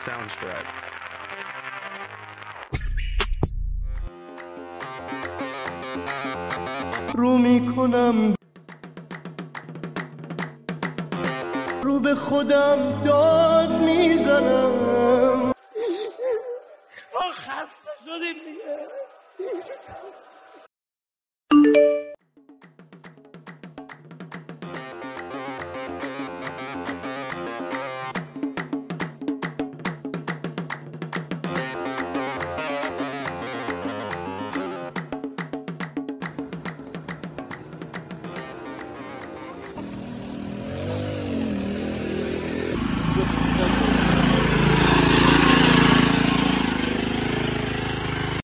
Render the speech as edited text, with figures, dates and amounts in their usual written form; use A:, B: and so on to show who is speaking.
A: Soundstripe.
B: رو میکنم رو به خودم داد میزنم. خسته شدیم دیگه.